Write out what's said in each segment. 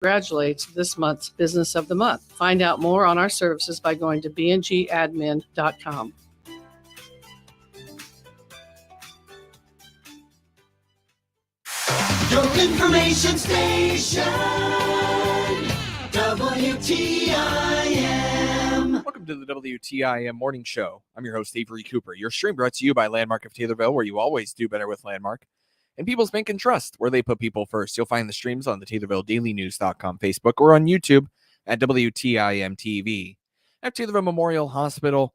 congratulates this month's Business of the Month. Find out more on our services by going to bngadmin.com. Your information station, WTIM. Welcome to the WTIM Morning Show. I'm your host, Avery Cooper. Your stream brought to you by Landmark of Taylorville, where you always do better with Landmark. And People's Bank and Trust, where they put people first. You'll find the streams on the TaylorvilleDailyNews.com Facebook or on YouTube at WTIM TV. At Taylorville Memorial Hospital,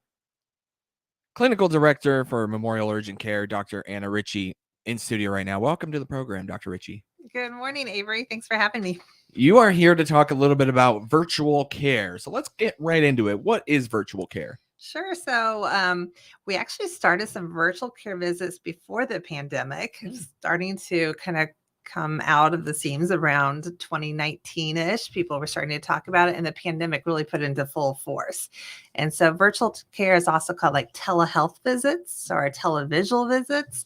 Clinical Director for Memorial Urgent Care, Dr. Anna Ritchie, in studio right now. Welcome to the program, Dr. Ritchie. Good morning, Avery. Thanks for having me. You are here to talk a little bit about virtual care. So let's get right into it. What is virtual care? Sure. So we actually started some virtual care visits before the pandemic, starting to kind of come out of the seams around 2019-ish. People were starting to talk about it, and the pandemic really put it into full force. And so virtual care is also called like telehealth visits or televisual visits.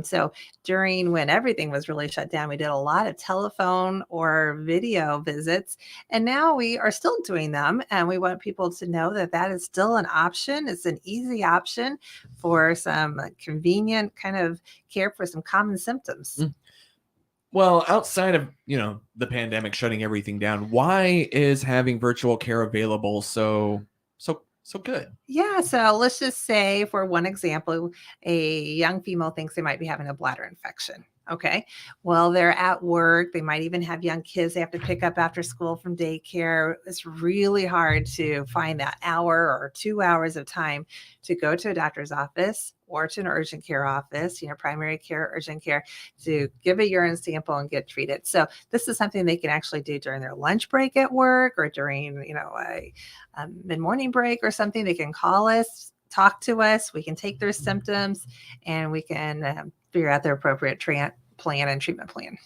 So during when everything was really shut down, we did a lot of telephone or video visits, and now we are still doing them. And we want people to know that that is still an option. It's an easy option for some convenient kind of care for some common symptoms. Well, outside of, the pandemic shutting everything down, why is having virtual care available so good? Yeah. So let's just say, for one example, a young female thinks they might be having a bladder infection. Okay. Well, they're at work. They might even have young kids they have to pick up after school from daycare. It's really hard to find that hour or 2 hours of time to go to a doctor's office or to an urgent care office, primary care, urgent care, to give a urine sample and get treated. So this is something they can actually do during their lunch break at work or during, a mid-morning break or something. They can call us, talk to us. We can take their symptoms and we can figure out their appropriate plan and treatment plan.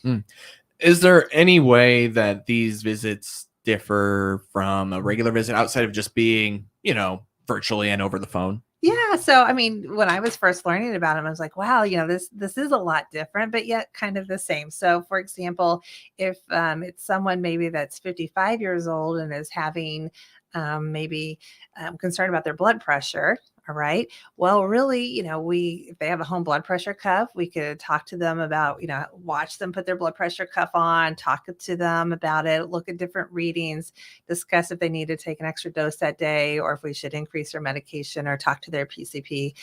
Is there any way that these visits differ from a regular visit outside of just being, virtually and over the phone? Yeah. So, when I was first learning about them, I was like, wow, this is a lot different, but yet kind of the same. So, for example, if it's someone maybe that's 55 years old and is having maybe concern about their blood pressure. All right. Well, really, if they have a home blood pressure cuff, we could talk to them about, watch them put their blood pressure cuff on, talk to them about it, look at different readings, discuss if they need to take an extra dose that day or if we should increase their medication or talk to their PCP.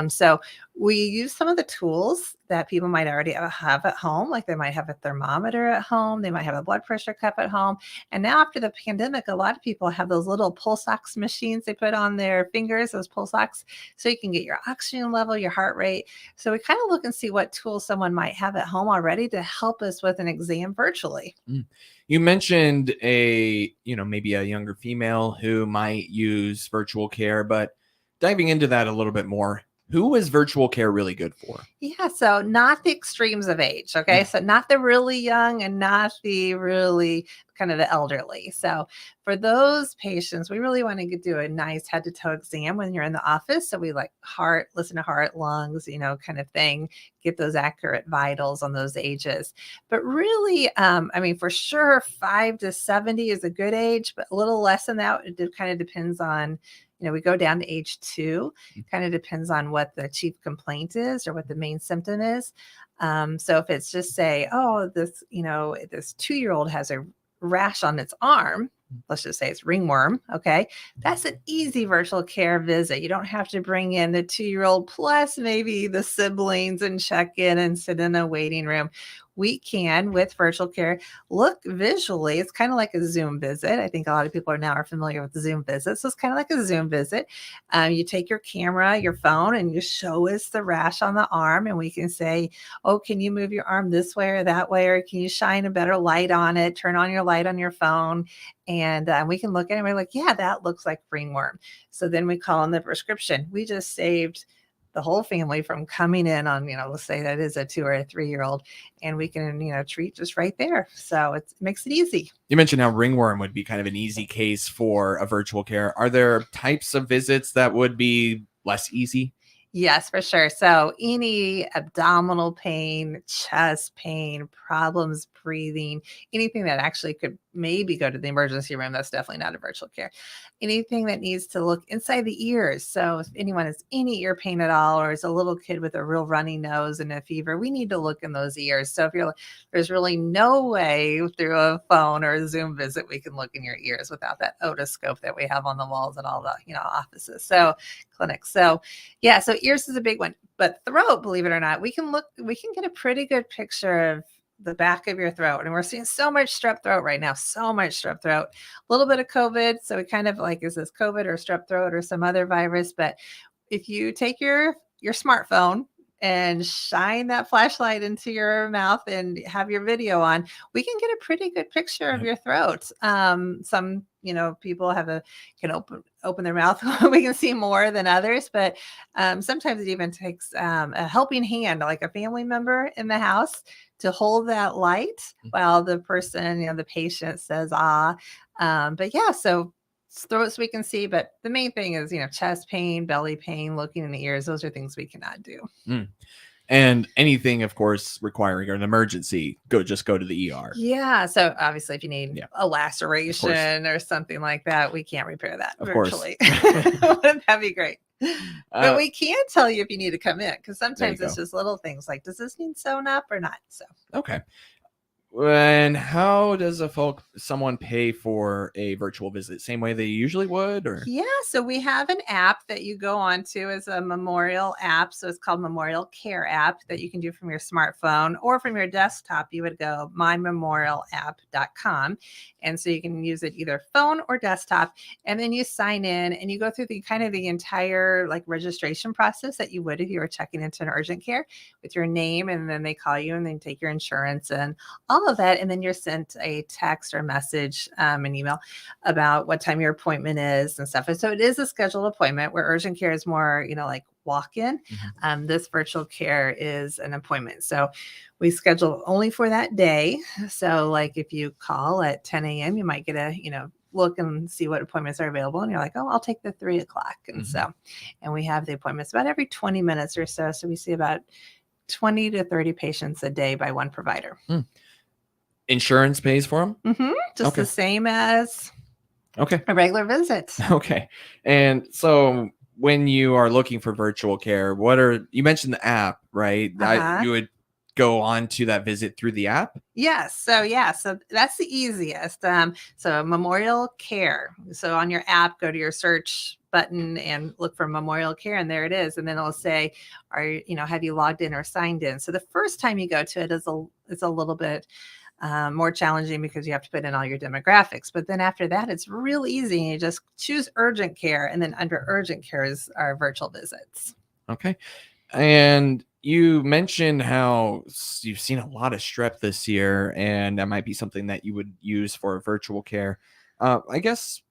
So we use some of the tools that people might already have at home, like they might have a thermometer at home, they might have a blood pressure cuff at home. And now after the pandemic, a lot of people have those little pulse ox machines they put on their fingers, those pulse ox, so you can get your oxygen level, your heart rate. So we kind of look and see what tools someone might have at home already to help us with an exam virtually. You mentioned maybe a younger female who might use virtual care, but diving into that a little bit more, who is virtual care really good for? Yeah, so not the extremes of age, okay? So not the really young and not the really kind of the elderly. So for those patients, we really want to do a nice head-to-toe exam when you're in the office. So we like heart, listen to heart, lungs, kind of thing, get those accurate vitals on those ages. But really, for sure, 5 to 70 is a good age, but a little less than that, it kind of depends on we go down to age 2, kind of depends on what the chief complaint is or what the main symptom is. So if it's just say, this 2-year-old has a rash on its arm, let's just say it's ringworm. Okay. That's an easy virtual care visit. You don't have to bring in the 2-year-old plus maybe the siblings and check in and sit in a waiting room. We can, with virtual care, look visually. It's kind of like a Zoom visit. I think a lot of people are familiar with the Zoom visit. So it's kind of like a Zoom visit. You take your camera, your phone, and you show us the rash on the arm. And we can say, can you move your arm this way or that way? Or can you shine a better light on it? Turn on your light on your phone. And we can look at it and we're like, yeah, that looks like ringworm. So then we call in the prescription. We just saved the whole family from coming in on, let's say that is a 2 or a 3-year-old, and we can, treat just right there. So it makes it easy. You mentioned how ringworm would be kind of an easy case for a virtual care. Are there types of visits that would be less easy? Yes, for sure. So any abdominal pain, chest pain, problems breathing, anything that actually could maybe go to the emergency room, that's definitely not a virtual care. Anything that needs to look inside the ears. So if anyone has any ear pain at all, or is a little kid with a real runny nose and a fever, we need to look in those ears. So if there's really no way through a phone or a Zoom visit we can look in your ears without that otoscope that we have on the walls at all the offices. So clinics. So yeah, so ears is a big one, but throat, believe it or not, we can get a pretty good picture of the back of your throat. And we're seeing so much strep throat right now, so much strep throat, a little bit of COVID. So we kind of like, is this COVID or strep throat or some other virus? But if you take your smartphone and shine that flashlight into your mouth and have your video on, we can get a pretty good picture of your throat. Some, people can open their mouth. We can see more than others, but sometimes it even takes a helping hand, like a family member in the house, to hold that light while the person, the patient says, ah. But yeah, so throats we can see, but the main thing is, chest pain, belly pain, looking in the ears. Those are things we cannot do. And anything, of course, requiring an emergency, just go to the ER. Yeah. So obviously, if you need a laceration or something like that, we can't repair that virtually. Wouldn't that be great? But we can tell you if you need to come in, because sometimes it's just little things like, does this need sewn up or not? So okay. And how does someone pay for a virtual visit? Same way they usually would, or? Yeah, so we have an app that you go on to as a Memorial app. So it's called Memorial Care app that you can do from your smartphone or from your desktop. You would go mymemorialapp.com. And so you can use it either phone or desktop. And then you sign in and you go through the entire registration process that you would if you were checking into an urgent care with your name. And then they call you and then take your insurance and all of that. And then you're sent a text or message, an email about what time your appointment is and stuff. And so it is a scheduled appointment, where urgent care is more, like walk-in. This virtual care is an appointment. So we schedule only for that day. So like if you call at 10 a.m., you might get a, look and see what appointments are available. And you're like, oh, I'll take the 3 o'clock. And and we have the appointments about every 20 minutes or so. So we see about 20 to 30 patients a day by one provider. Insurance pays for them? Just the same as a regular visit. Okay. And so when you are looking for virtual care, you mentioned the app, right? You would go on to that visit through the app? Yes. So that's the easiest. So Memorial Care. So on your app, go to your search button and look for Memorial Care, and there it is. And then it'll say, have you logged in or signed in? So the first time you go to it is a little bit more challenging because you have to put in all your demographics. But then after that, it's real easy. You just choose urgent care, and then under urgent care is our virtual visits. Okay. And you mentioned how you've seen a lot of strep this year, and that might be something that you would use for virtual care. I guess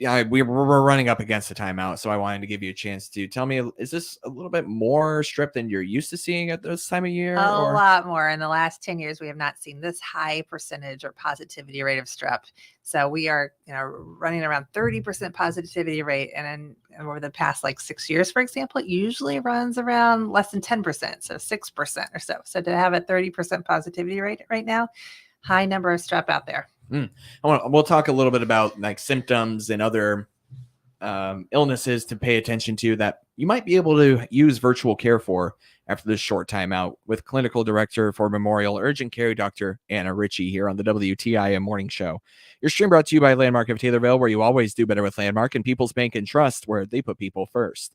we're running up against the timeout, so I wanted to give you a chance to tell me, is this a little bit more strep than you're used to seeing at this time of year? A lot more. In the last 10 years, we have not seen this high percentage or positivity rate of strep. So we are, running around 30% positivity rate. And then over the past 6 years, for example, it usually runs around less than 10%, so 6% or so. So to have a 30% positivity rate right now, high number of strep out there. We'll talk a little bit about symptoms and other illnesses to pay attention to that you might be able to use virtual care for after this short timeout with Clinical Director for Memorial Urgent Care, Dr. Anna Ritchie, here on the WTIM Morning Show. Your stream brought to you by Landmark of Taylorville, where you always do better with Landmark, and People's Bank and Trust, where they put people first.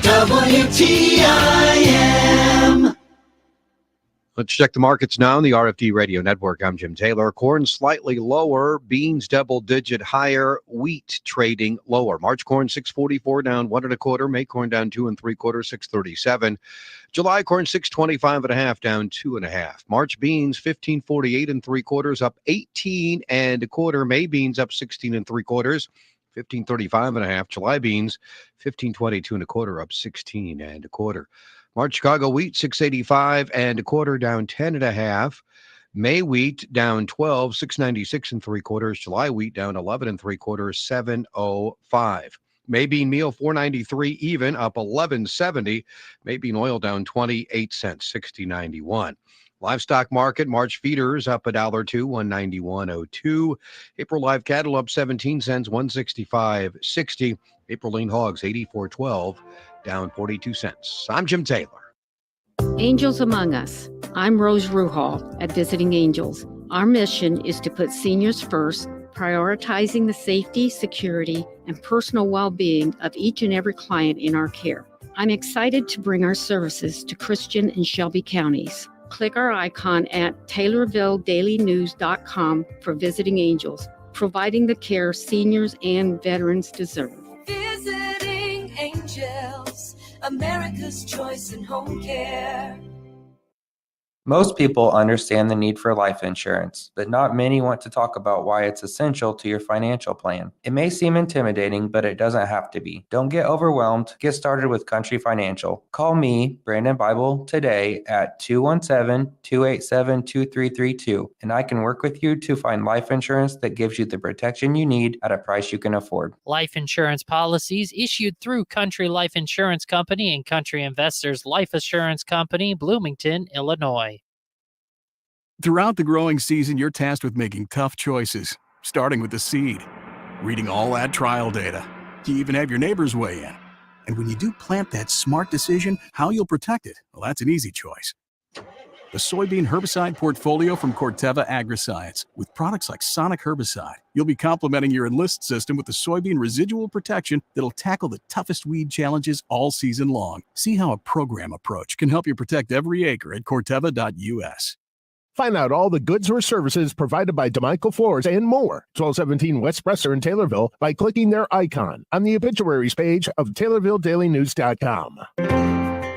WTIM. Let's check the markets now on the RFD Radio Network. I'm Jim Taylor. Corn slightly lower, beans double-digit higher, wheat trading lower. March corn 644 down 1 1/4, May corn down 2 3/4, 637. July corn 625 1/2 down 2 1/2. March beans 1548 3/4 up 18 1/4. May beans up 16 3/4, 1535 1/2. July beans 1522 1/4 up 16 1/4. March Chicago wheat 685 1/4 down 10 1/2. May wheat down 12, 696 and 3/4. July wheat down 11 and 3/4, 705. May bean meal 493 even, up 11.70. May bean oil down 28 cents, 60.91. Livestock market, March feeders up $1.02, 191.02. April live cattle up 17 cents, 165.60. April lean hogs 84.12, down 42 cents. I'm Jim Taylor. Angels Among Us. I'm Rose Ruhal at Visiting Angels. Our mission is to put seniors first, prioritizing the safety, security, and personal well-being of each and every client in our care. I'm excited to bring our services to Christian and Shelby counties. Click our icon at TaylorvilleDailyNews.com for Visiting Angels, providing the care seniors and veterans deserve. Visiting Angels, America's choice in home care. Most people understand the need for life insurance, but not many want to talk about why it's essential to your financial plan. It may seem intimidating, but it doesn't have to be. Don't get overwhelmed. Get started with Country Financial. Call me, Brandon Bible, today at 217-287-2332, and I can work with you to find life insurance that gives you the protection you need at a price you can afford. Life insurance policies issued through Country Life Insurance Company and Country Investors Life Assurance Company, Bloomington, Illinois. Throughout the growing season, you're tasked with making tough choices, starting with the seed, reading all that trial data. You even have your neighbors weigh in. And when you do plant that smart decision, how you'll protect it, well, that's an easy choice. The soybean herbicide portfolio from Corteva Agriscience. With products like Sonic Herbicide, you'll be complementing your Enlist system with the soybean residual protection that'll tackle the toughest weed challenges all season long. See how a program approach can help you protect every acre at Corteva.us. Find out all the goods or services provided by DeMichael Floors and more. 1217 West Presser in Taylorville by clicking their icon on the obituaries page of TaylorvilleDailyNews.com.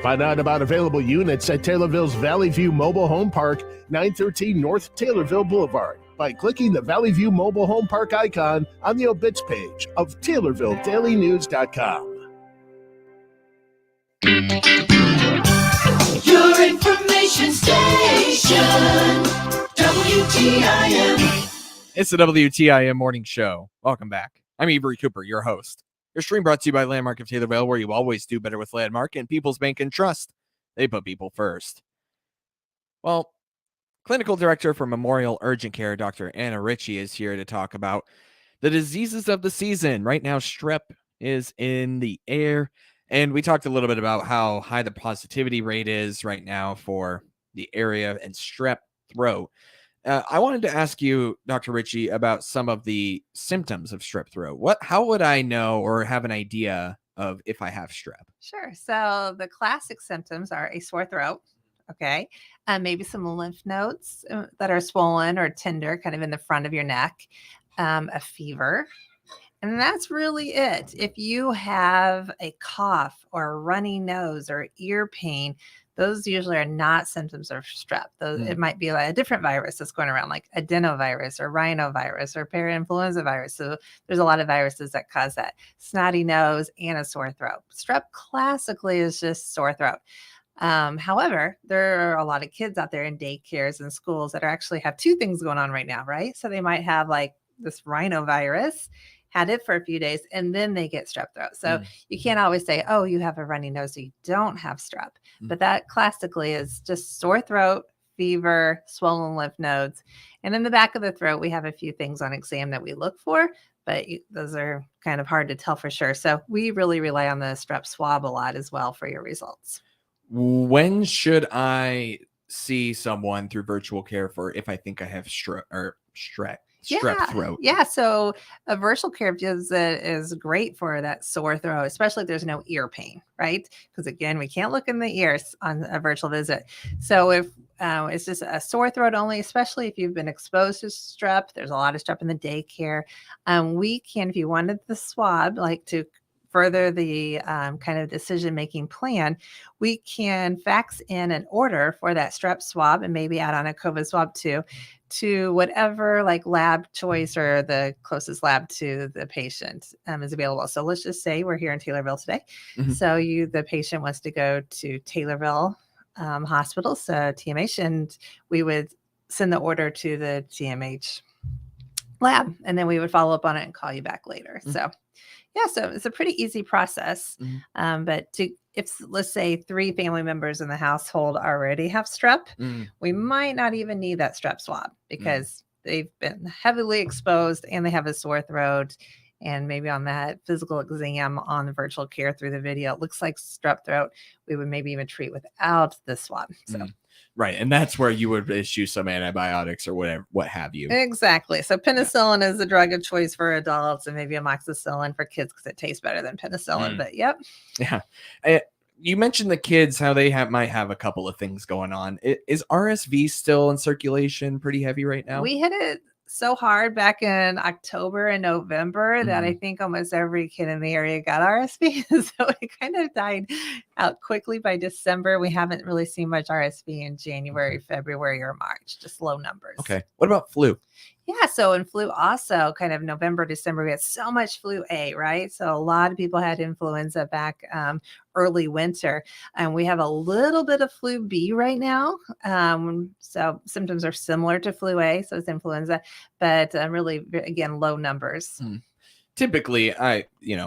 Find out about available units at Taylorville's Valley View Mobile Home Park, 913 North Taylorville Boulevard by clicking the Valley View Mobile Home Park icon on the obits page of TaylorvilleDailyNews.com. Your information station, WTIM. It's the WTIM Morning Show. Welcome back. I'm Avery Cooper, your host. Your stream brought to you by Landmark of Taylorville, where you always do better with Landmark and People's Bank and Trust. They put people first. Well, Clinical Director for Memorial Urgent Care, Dr. Anna Ritchie, is here to talk about the diseases of the season. Right now, strep is in the air. And we talked a little bit about how high the positivity rate is right now for the area and strep throat. I wanted to ask you, Dr. Ritchie, about some of the symptoms of strep throat. How would I know or have an idea of if I have strep? Sure. So the classic symptoms are a sore throat. Okay. Maybe some lymph nodes that are swollen or tender, kind of in the front of your neck, a fever. And that's really it. If you have a cough or a runny nose or ear pain, those usually are not symptoms of strep. It might be like a different virus that's going around, like adenovirus or rhinovirus or parainfluenza virus. So there's a lot of viruses that cause that snotty nose and a sore throat. Strep classically is just sore throat. However, there are a lot of kids out there in daycares and schools that actually have two things going on right now, right? So they might have like this rhinovirus, had it for a few days, and then they get strep throat. So you can't always say, oh, you have a runny nose, so you don't have strep. But that classically is just sore throat, fever, swollen lymph nodes. And in the back of the throat, we have a few things on exam that we look for, but those are kind of hard to tell for sure. So we really rely on the strep swab a lot as well for your results. When should I see someone through virtual care for if I think I have strep throat? Yeah. So a virtual care visit is great for that sore throat, especially if there's no ear pain, right? Because again, we can't look in the ears on a virtual visit. So if it's just a sore throat only, especially if you've been exposed to strep, there's a lot of strep in the daycare. We can, if you wanted the swab, like to further the kind of decision-making plan, we can fax in an order for that strep swab and maybe add on a COVID swab too, to whatever like lab choice or the closest lab to the patient is available. So let's just say we're here in Taylorville today. So the patient wants to go to Taylorville Hospital, so TMH, and we would send the order to the TMH lab, and then we would follow up on it and call you back later. So yeah, so it's a pretty easy process. But if let's say 3 family members in the household already have strep, we might not even need that strep swab because they've been heavily exposed and they have a sore throat. And maybe on that physical exam on the virtual care through the video, it looks like strep throat. We would maybe even treat without the swab. So. Right. And that's where you would issue some antibiotics or whatever, what have you. Exactly. So penicillin is the drug of choice for adults and maybe amoxicillin for kids because it tastes better than penicillin. But yep. Yeah. You mentioned the kids, how they might have a couple of things going on. Is RSV still in circulation pretty heavy right now? We hit it so hard back in October and November that I think almost every kid in the area got RSV. So it kind of died out quickly by December. We haven't really seen much RSV in January, February, or March, just low numbers. Okay. What about flu? Yeah, so in flu also kind of November, December, we had so much flu A, right? So a lot of people had influenza back early winter. And we have a little bit of flu B right now. So symptoms are similar to flu A, so it's influenza, but really, again, low numbers. Typically,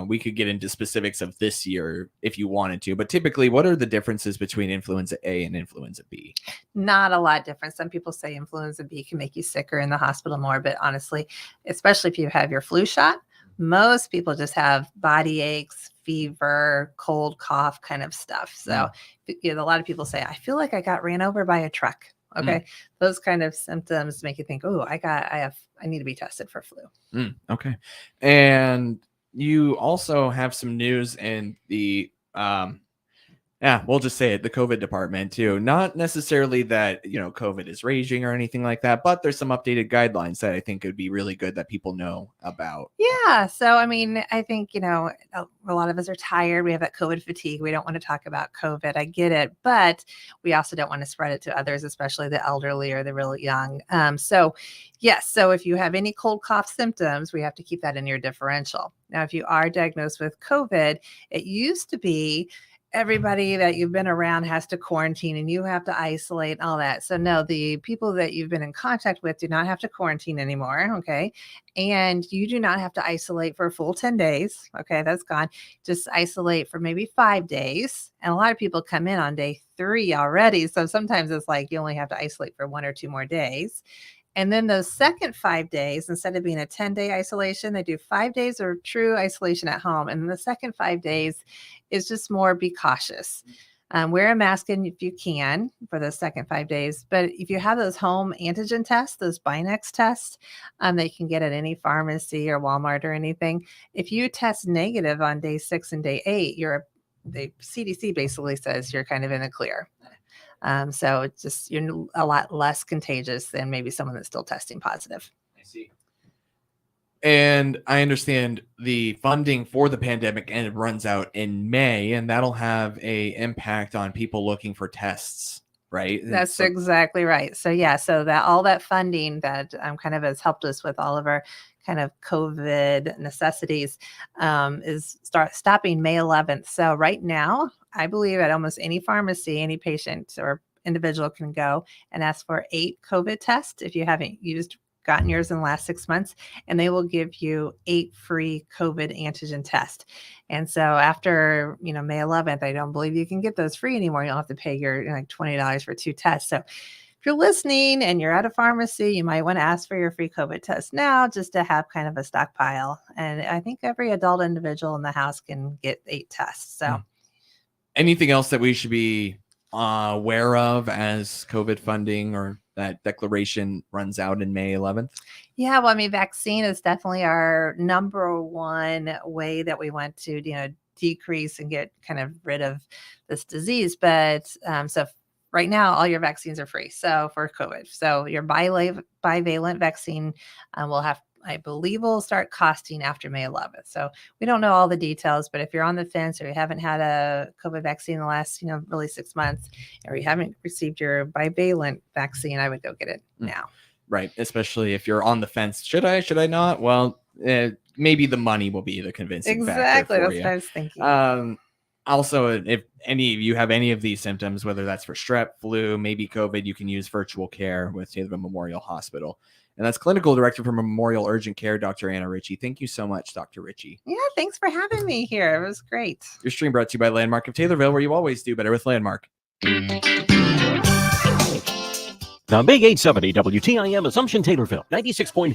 we could get into specifics of this year if you wanted to, but typically, what are the differences between influenza A and influenza B? Not a lot different. Some people say influenza B can make you sicker in the hospital more, but honestly, especially if you have your flu shot, most people just have body aches, fever, cold, cough kind of stuff. So a lot of people say, I feel like I got ran over by a truck. Okay. Those kind of symptoms make you think, oh, I need to be tested for flu. Okay. And you also have some news in the, we'll just say it, the COVID department too. Not necessarily that, COVID is raging or anything like that, but there's some updated guidelines that I think would be really good that people know about. Yeah. So, I mean, I think, a lot of us are tired. We have that COVID fatigue. We don't want to talk about COVID. I get it. But we also don't want to spread it to others, especially the elderly or the really young. So if you have any cold cough symptoms, we have to keep that in your differential. Now, if you are diagnosed with COVID, it used to be everybody that you've been around has to quarantine and you have to isolate and all that. So no, the people that you've been in contact with do not have to quarantine anymore. Okay. And you do not have to isolate for a full 10 days. Okay. That's gone. Just isolate for maybe 5 days. And a lot of people come in on day 3 already. So sometimes it's like you only have to isolate for 1 or 2 more days. And then those second 5 days, instead of being a 10-day isolation, they do 5 days of true isolation at home. And then the second 5 days is just more be cautious. Wear a mask if you can for the second 5 days. But if you have those home antigen tests, those Binex tests, that you can get at any pharmacy or Walmart or anything. If you test negative on day 6 and day 8, the CDC basically says you're kind of in the clear. So it's just, you're a lot less contagious than maybe someone that's still testing positive. I see. And I understand the funding for the pandemic and it runs out in May, and that'll have a impact on people looking for tests, right? That's exactly right. So that all that funding that kind of has helped us with all of our kind of COVID necessities is stopping May 11th. So right now, I believe at almost any pharmacy, any patient or individual can go and ask for 8 COVID tests if you haven't gotten yours in the last 6 months, and they will give you 8 free COVID antigen tests. And so after, May 11th, I don't believe you can get those free anymore. You'll have to pay your $20 for 2 tests. So if you're listening and you're at a pharmacy, you might want to ask for your free COVID test now just to have kind of a stockpile. And I think every adult individual in the house can get 8 tests. So anything else that we should be aware of as COVID funding or that declaration runs out in May 11th? Yeah, well, I mean, vaccine is definitely our number one way that we want to, decrease and get kind of rid of this disease. But so right now, all your vaccines are free. So for COVID, so your bivalent vaccine I believe will start costing after May 11th. So we don't know all the details, but if you're on the fence or you haven't had a COVID vaccine in the last, really 6 months, or you haven't received your bivalent vaccine, I would go get it now. Right. Especially if you're on the fence. Should I not? Well, maybe the money will be the convincing factor for That's you. what I was thinking. Also, if any of you have any of these symptoms, whether that's for strep, flu, maybe COVID, you can use virtual care with Taylorville Memorial Hospital. And that's Clinical Director for Memorial Urgent Care, Dr. Anna Ritchie. Thank you so much, Dr. Ritchie. Yeah, thanks for having me here. It was great. Your stream brought to you by Landmark of Taylorville, where you always do better with Landmark. The Big 870 WTIM Assumption Taylorville, 96.1